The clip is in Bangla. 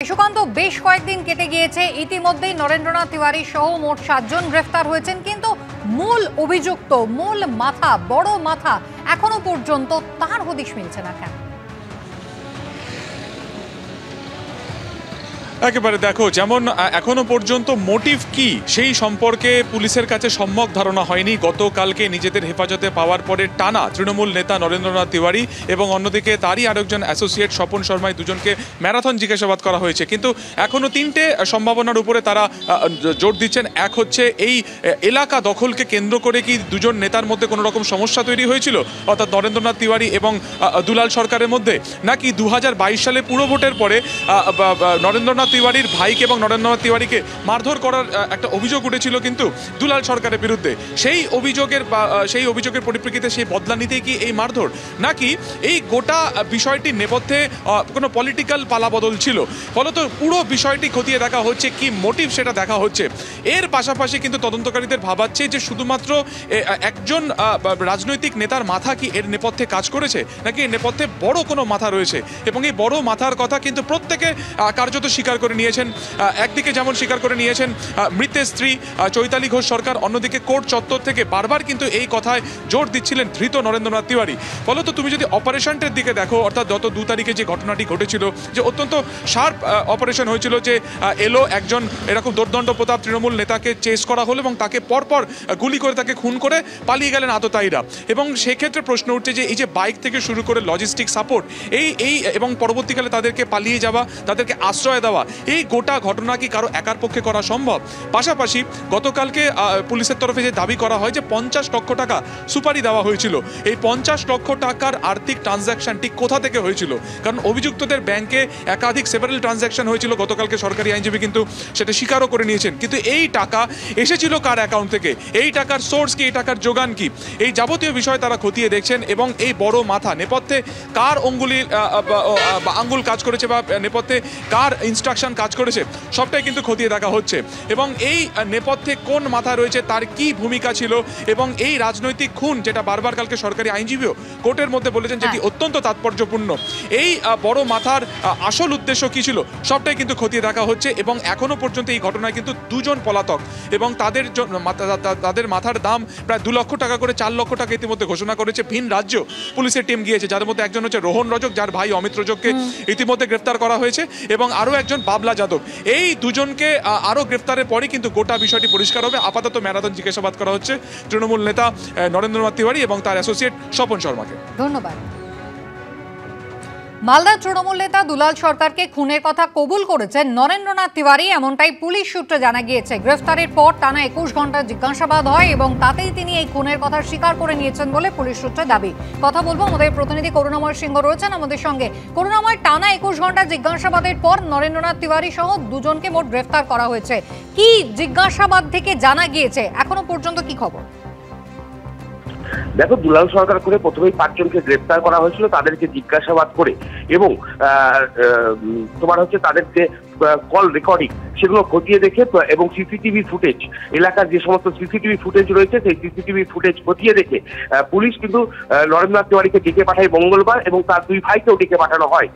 সুকান্ত, বেশ কয়েকদিন কেটে গিয়েছে, ইতিমধ্যেই নরেন্দ্রনাথ তিওয়ারি সহ মোট 7 জন গ্রেফতার হয়েছেন, কিন্তু মূল অভিযুক্ত, মূল মাথা, বড় মাথা এখনো পর্যন্ত তার হদিশ মিলছে না কেন? একেবারে দেখো, যেমন এখনো পর্যন্ত মোটিভ কি সেই সম্পর্কে পুলিশের কাছে সম্যক ধারণা হয়নি। গতকালকে নিজেদের হেফাজতে পাওয়ার পরে টানা তৃণমূল নেতা নরেন্দ্রনাথ তিওয়ারি এবং অন্যদিকে তারই আরেকজন অ্যাসোসিয়েট স্বপন শর্মা, দুজনকে ম্যারাথন জিজ্ঞাসাবাদ করা হয়েছে, কিন্তু এখনো 3টে সম্ভাবনার উপরে তারা জোর দিচ্ছেন। এক হচ্ছে, এই এলাকা দখলকে কেন্দ্র করে কি দুজন নেতার মধ্যে কোনো রকম সমস্যা তৈরি হয়েছিল, অর্থাৎ নরেন্দ্রনাথ তিওয়ারি এবং দুলাল সরকারের মধ্যে, নাকি 2022 সালে পুরো ভোটের পরে নরেন্দ্রনাথ তিওয়ারির ভাইকে এবং নরেন্দ্রনাথ তিওয়ারিকে মারধর করার একটা অভিযোগ উঠেছিল কিন্তু দুলাল সরকারের বিরুদ্ধে। সেই অভিযোগের পরিপ্রেক্ষিতে সেই বদলা নিতেই কি এই মারধর, নাকি এই গোটা বিষয়টির নেপথ্যে কোনো পলিটিক্যাল পালাবদল ছিল? ফলত পুরো বিষয়টি খতিয়ে দেখা হচ্ছে, কি মোটিভ সেটা দেখা হচ্ছে। এর পাশাপাশি কিন্তু তদন্তকারীদের ভাবাচ্ছে যে শুধুমাত্র একজন রাজনৈতিক নেতার মাথা কি এর নেপথ্যে কাজ করেছে, নাকি এর নেপথ্যে বড় কোনো মাথা রয়েছে, এবং এই বড় মাথার কথা কিন্তু প্রত্যেকে কার্যত স্বীকার করে নিয়েছেন। একদিকে যেমন স্বীকার করে নিয়েছেন মৃতের স্ত্রী চৈতালি ঘোষ সরকার, অন্যদিকে কোর্ট চত্বর থেকে বারবার কিন্তু এই কথায় জোর দিচ্ছিলেন ধৃত নরেন্দ্রনাথ তিওয়ারি। ফলত তুমি যদি অপারেশনটার দিকে দেখো, অর্থাৎ গত 2 তারিখে যে ঘটনাটি ঘটেছিল, যে অত্যন্ত শার্প অপারেশন হয়েছিল, যে এলো একজন এরকম দুর্দণ্ড প্রতাপ তৃণমূল নেতাকে চেস করা হলো এবং তাকে পরপর গুলি করে তাকে খুন করে পালিয়ে গেলেন আততায়ীরা। এবং সেক্ষেত্রে প্রশ্ন উঠছে যে এই যে বাইক থেকে শুরু করে লজিস্টিক সাপোর্ট, এই এবং পরবর্তীকালে তাদেরকে পালিয়ে যাওয়া, তাদেরকে আশ্রয় দেওয়া, এই গোটা ঘটনা কি কারো একার পক্ষে করা সম্ভব? পাশাপাশি গতকালকে পুলিশের তরফে যে দাবি করা হয় যে 50 লক্ষ টাকা সুপারি দেওয়া হয়েছিল, এই 50 লক্ষ টাকার আর্থিক ট্রানজ্যাকশন ঠিক কোথা থেকে হয়েছিল? কারণ অভিযুক্তদের ব্যাংকে একাধিক সেভারাল ট্রানজ্যাকশন হয়েছিল, গতকালকে সরকারি আইনজীবী কিন্তু সেটা স্বীকারও করে নিয়েছেন। কিন্তু এই টাকা এসেছিল কার অ্যাকাউন্ট থেকে, এই টাকার সোর্স কি, এই টাকার যোগান কি, এই যাবতীয় বিষয় তারা খতিয়ে দেখছেন। এবং এই বড় মাথা নেপথ্যে কার আঙ্গুল কাজ করেছে, বা নেপথ্যে কার ইনস্ট্রাকশন কাজ করেছে, সবটাই কিন্তু খতিয়ে দেখা হচ্ছে। এবং এই নেপথ্যে কোন মাথা রয়েছে, তার কি ভূমিকা ছিল, এবং এই রাজনৈতিক খুন, যেটা বারবার কালকে সরকারি আইনজীবীও কোর্টের মধ্যে বলেছেন যেটি অত্যন্ত তাৎপর্যপূর্ণ, এই বড় মাথার আসল উদ্দেশ্য কি ছিল, সবটাই কিন্তু খতিয়ে দেখা হচ্ছে। এবং এখনো পর্যন্ত এই ঘটনায় কিন্তু 2 জন পলাতক, এবং তাদের মাথার দাম প্রায় 2 লক্ষ টাকা করে 4 লক্ষ টাকা ইতিমধ্যে ঘোষণা করেছে। ভিন রাজ্য পুলিশের টিম গিয়েছে, যাদের মধ্যে একজন হচ্ছে রোহন রজক, যার ভাই অমিত রজককে ইতিমধ্যে গ্রেফতার করা হয়েছে, এবং আরও একজন বাবলা যাদব। এই দুজনকে আরও গ্রেফতারের পরই কিন্তু গোটা বিষয়টি পরিষ্কার হবে। আপাতত ম্যারাথন জিজ্ঞাসাবাদ করা হচ্ছে তৃণমূল নেতা নরেন্দ্রনাথ তিওয়ারি এবং তার অ্যাসোসিয়েট স্বপন শর্মাকে। ধন্যবাদ। মালদার তৃণমূল নেতা দুলাল সরকারকে খুনের কথা কবুল করেছেন নরেন্দ্রনাথ তিওয়ারি, এমনটাই পুলিশ সূত্রে জানা গিয়েছে। গ্রেফতারের পর টানা 21 ঘন্টা জিজ্ঞাসাবাদ হয় এবং তাতেই তিনি এই খুনের কথা স্বীকার করে নিয়েছেন বলে পুলিশ সূত্রে দাবি। কথা বলবো, আমাদের প্রতিনিধি করুণাময় সিংহ রয়েছেন আমাদের সঙ্গে। করুণাময়, টানা 21 ঘন্টা জিজ্ঞাসাবাদের পর নরেন্দ্রনাথ তিওয়ারি সহ 2 জনকে মোট গ্রেফতার করা হয়েছে। কি জিজ্ঞাসাবাদ থেকে জানা গিয়েছে, এখনো পর্যন্ত কি খবর? দেখো, দুলাল সরকার করে প্রথমেই 5 জনকে গ্রেফতার করা হয়েছিল, তাদেরকে জিজ্ঞাসাবাদ করে এবং তোমার হচ্ছে তাদেরকে কল রেকর্ডিং সেগুলো খতিয়ে দেখে এবং সিসিটিভি ফুটেজ, এলাকার যে সমস্ত সিসিটিভি ফুটেজ রয়েছে সেই সিসিটিভি ফুটেজ খতিয়ে দেখে পুলিশ কিন্তু নরেন্দ্রনাথ তিওয়ারিকে ডেকে পাঠায় মঙ্গলবার, এবং তার 2 ভাইকেও ডেকে পাঠানো হয়।